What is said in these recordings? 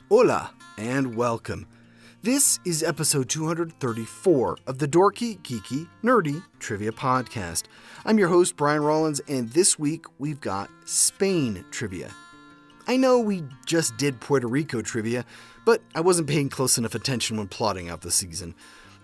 Hola, and welcome. This is episode 234 of the Dorky, Geeky, Nerdy Trivia Podcast. I'm your host, Brian Rollins, and this week we've got Spain trivia. I know we just did Puerto Rico trivia, but I wasn't paying close enough attention when plotting out the season.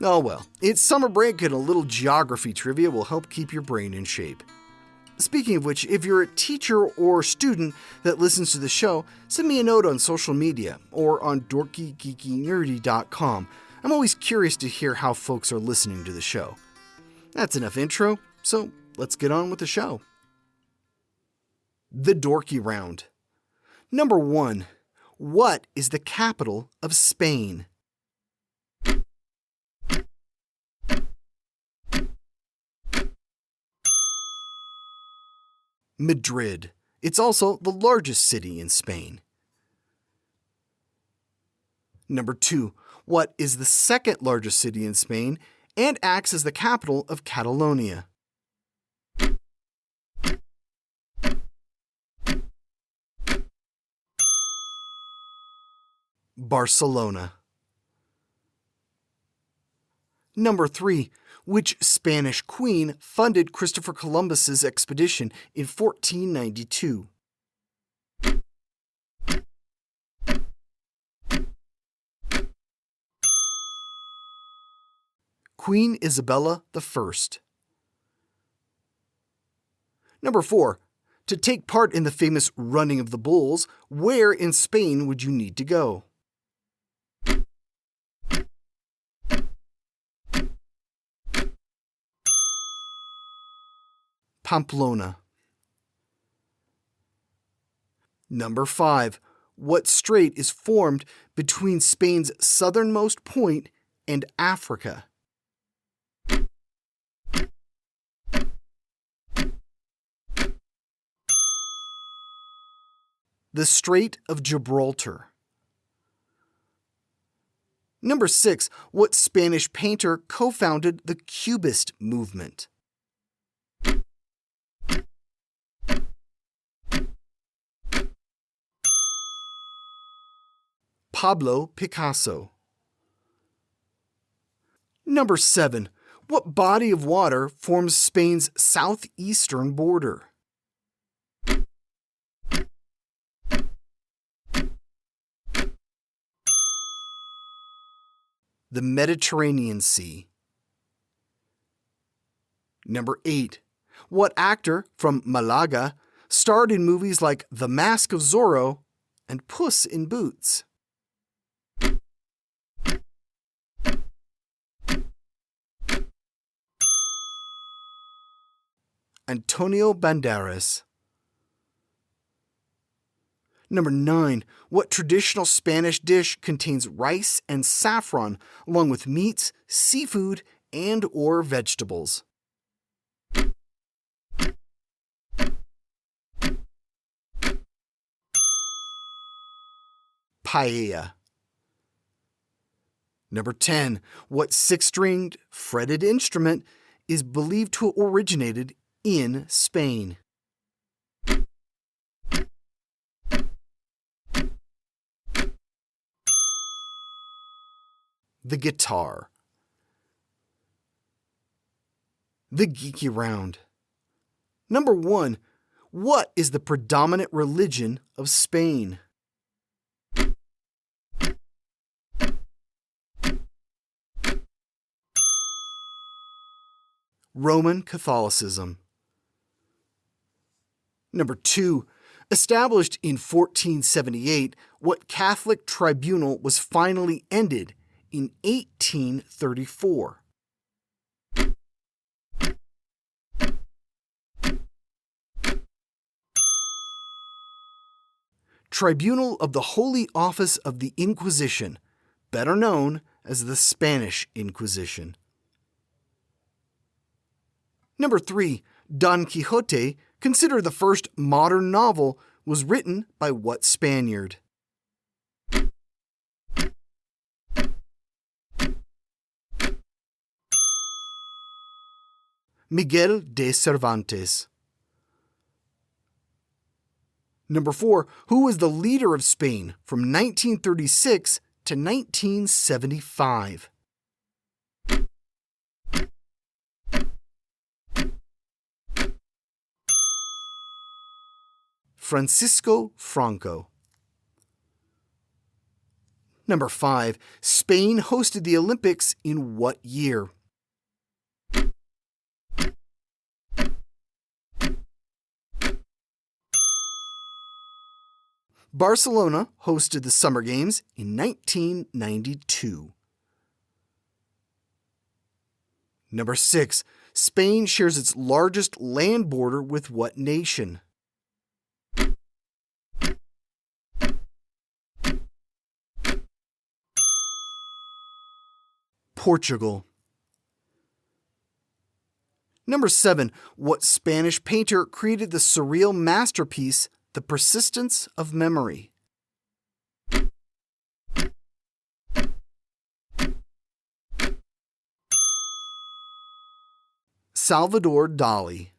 Oh well, it's summer break and a little geography trivia will help keep your brain in shape. Speaking of which, if you're a teacher or student that listens to the show, send me a note on social media or on dorkygeekynerdy.com. I'm always curious to hear how folks are listening to the show. That's enough intro, so let's get on with the show. The Dorky Round. Number 1. What is the capital of Spain? Madrid. It's also the largest city in Spain. Number 2. What is the second largest city in Spain and acts as the capital of Catalonia? Barcelona. Number 3. Which Spanish queen funded Christopher Columbus's expedition in 1492? Queen Isabella I. Number 4. To take part in the famous Running of the Bulls, where in Spain would you need to go? Pamplona. Number 5. What strait is formed between Spain's southernmost point and Africa? The Strait of Gibraltar. Number 6. What Spanish painter co-founded the Cubist movement? Pablo Picasso. Number 7. What body of water forms Spain's southeastern border? The Mediterranean Sea. Number 8. What actor from Malaga starred in movies like The Mask of Zorro and Puss in Boots? Antonio Banderas. Number 9. What traditional Spanish dish contains rice and saffron along with meats, seafood, and or vegetables? Paella. Number 10. What six-stringed, fretted instrument is believed to have originated in Spain? The guitar. The Geeky Round. Number 1. What is the predominant religion of Spain? Roman Catholicism. Number 2. Established in 1478, what Catholic tribunal was finally ended in 1834? Tribunal of the Holy Office of the Inquisition, better known as the Spanish Inquisition. Number 3. Don Quixote, considered the first modern novel, was written by what Spaniard? Miguel de Cervantes. Number 4, who was the leader of Spain from 1936 to 1975? Francisco Franco. Number 5, Spain hosted the Olympics in what year? Barcelona hosted the Summer Games in 1992. Number 6, Spain shares its largest land border with what nation? Portugal. Number 7, what Spanish painter created the surreal masterpiece, The Persistence of Memory? Salvador Dali.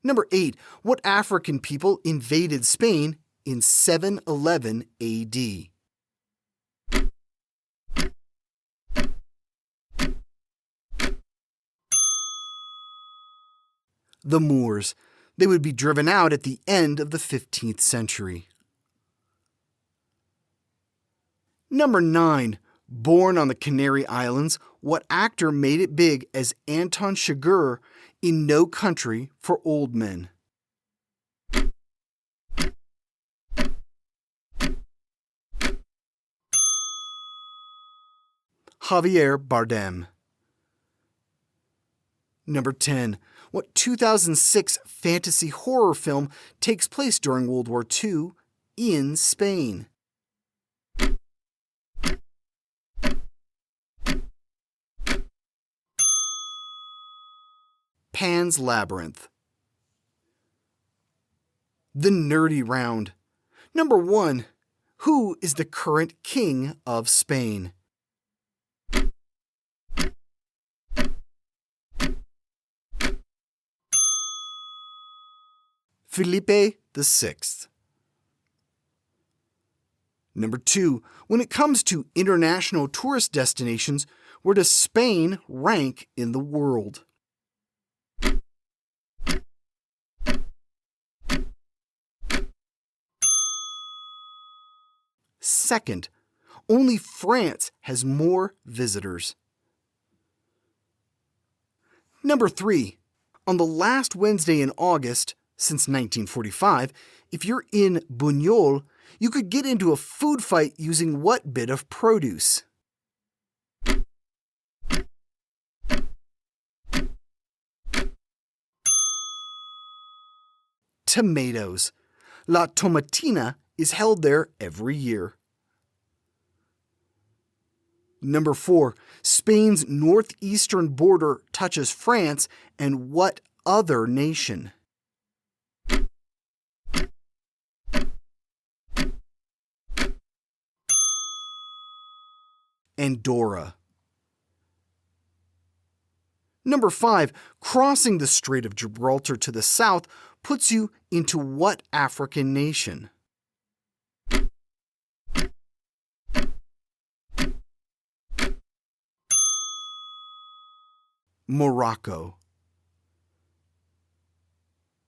Number 8, what African people invaded Spain in 711 AD? The Moors. They would be driven out at the end of the 15th century. Number 9, born on the Canary Islands, what actor made it big as Anton Chigurh in No Country for Old Men? Javier Bardem. Number 10, what 2006 fantasy horror film takes place during World War II in Spain? Pan's Labyrinth. The Nerdy Round. Number 1, who is the current king of Spain? Felipe VI. Number 2, when it comes to international tourist destinations, where does Spain rank in the world? Second, only France has more visitors. Number 3, on the last Wednesday in August, since 1945, if you're in Buñol, you could get into a food fight using what bit of produce? Tomatoes. La Tomatina is held there every year. Number 4, Spain's northeastern border touches France and what other nation? Andorra. Number 5, crossing the Strait of Gibraltar to the south puts you into what African nation? Morocco.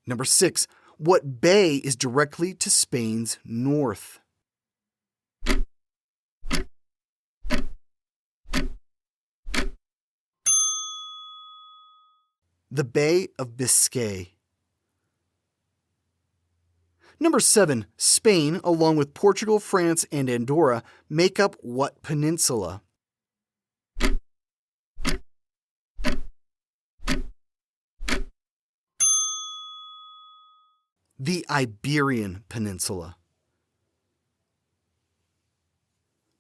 Number 6, what bay is directly to Spain's north? The Bay of Biscay. Number 7, Spain, along with Portugal, France, and Andorra, make up what peninsula? The Iberian Peninsula.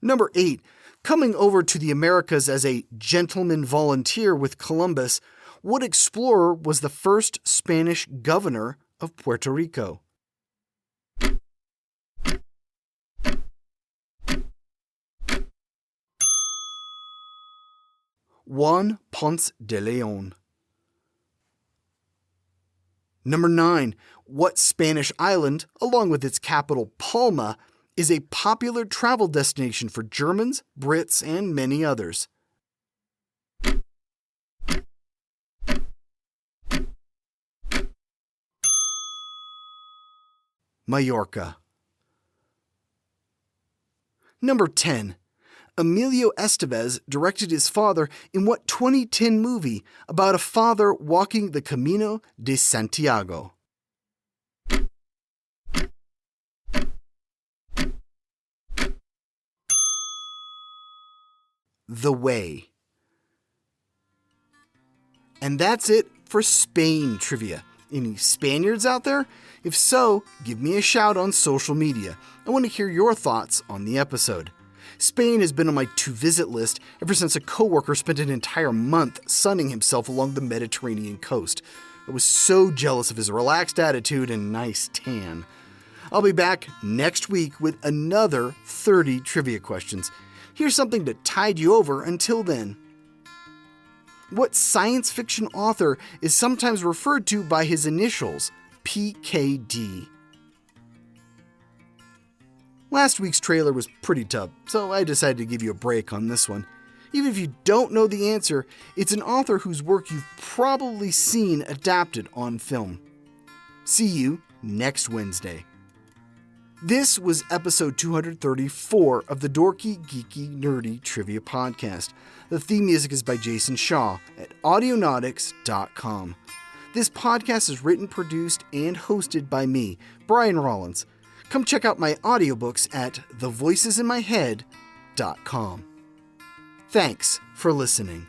Number 8, coming over to the Americas as a gentleman volunteer with Columbus, what explorer was the first Spanish governor of Puerto Rico? Juan Ponce de Leon. Number 9. What Spanish island, along with its capital Palma, is a popular travel destination for Germans, Brits, and many others? Mallorca. Number 10. Emilio Estevez directed his father in what 2010 movie about a father walking the Camino de Santiago? The Way. And that's it for Spain trivia. Any Spaniards out there? If so, give me a shout on social media. I want to hear your thoughts on the episode. Spain has been on my to-visit list ever since a coworker spent an entire month sunning himself along the Mediterranean coast. I was so jealous of his relaxed attitude and nice tan. I'll be back next week with another 30 trivia questions. Here's something to tide you over until then. What science fiction author is sometimes referred to by his initials, PKD? Last week's trailer was pretty tough, so I decided to give you a break on this one. Even if you don't know the answer, it's an author whose work you've probably seen adapted on film. See you next Wednesday. This was episode 234 of the Dorky, Geeky, Nerdy Trivia Podcast. The theme music is by Jason Shaw at audionautics.com. This podcast is written, produced, and hosted by me, Brian Rollins. Come check out my audiobooks at thevoicesinmyhead.com. Thanks for listening.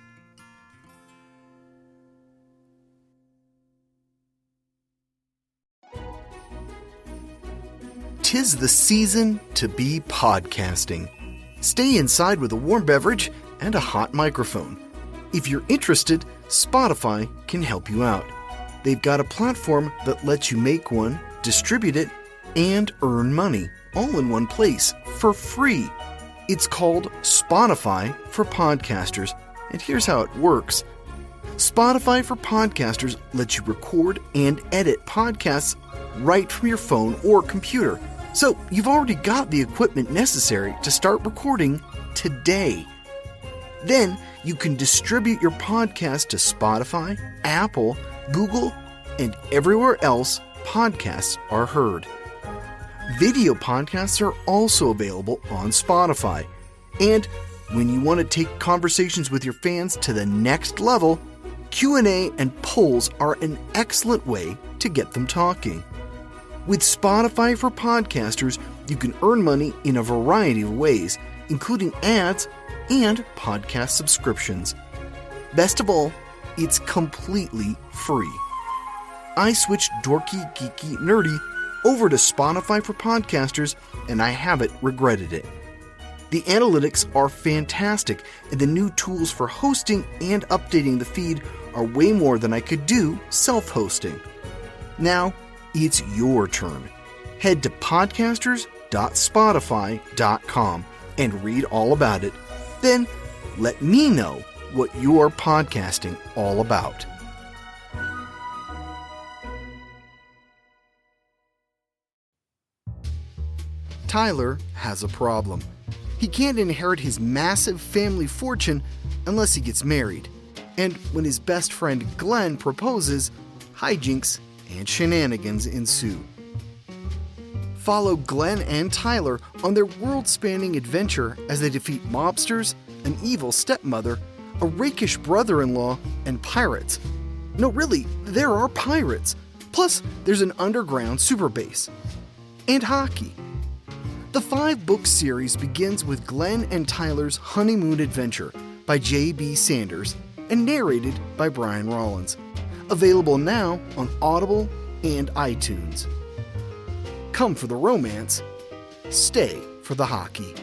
'Tis the season to be podcasting. Stay inside with a warm beverage and a hot microphone. If you're interested, Spotify can help you out. They've got a platform that lets you make one, distribute it, and earn money all in one place for free. It's called Spotify for Podcasters, and here's how it works. Spotify for Podcasters lets you record and edit podcasts right from your phone or computer. So you've already got the equipment necessary to start recording today. Then you can distribute your podcast to Spotify, Apple, Google, and everywhere else podcasts are heard. Video podcasts are also available on Spotify. And when you want to take conversations with your fans to the next level, Q&A and polls are an excellent way to get them talking. With Spotify for Podcasters, you can earn money in a variety of ways, including ads and podcast subscriptions. Best of all, it's completely free. I switched Dorky, Geeky, Nerdy over to Spotify for Podcasters, and I haven't regretted it. The analytics are fantastic, and the new tools for hosting and updating the feed are way more than I could do self-hosting. Now, it's your turn. Head to podcasters.spotify.com and read all about it. Then, let me know what you're podcasting all about. Tyler has a problem. He can't inherit his massive family fortune unless he gets married. And when his best friend Glenn proposes, hijinks and shenanigans ensue. Follow Glenn and Tyler on their world-spanning adventure as they defeat mobsters, an evil stepmother, a rakish brother-in-law, and pirates. No, really, there are pirates. Plus, there's an underground super base. And hockey. The 5-book series begins with Glenn and Tyler's honeymoon adventure by J.B. Sanders and narrated by Brian Rollins. Available now on Audible and iTunes. Come for the romance, stay for the hockey.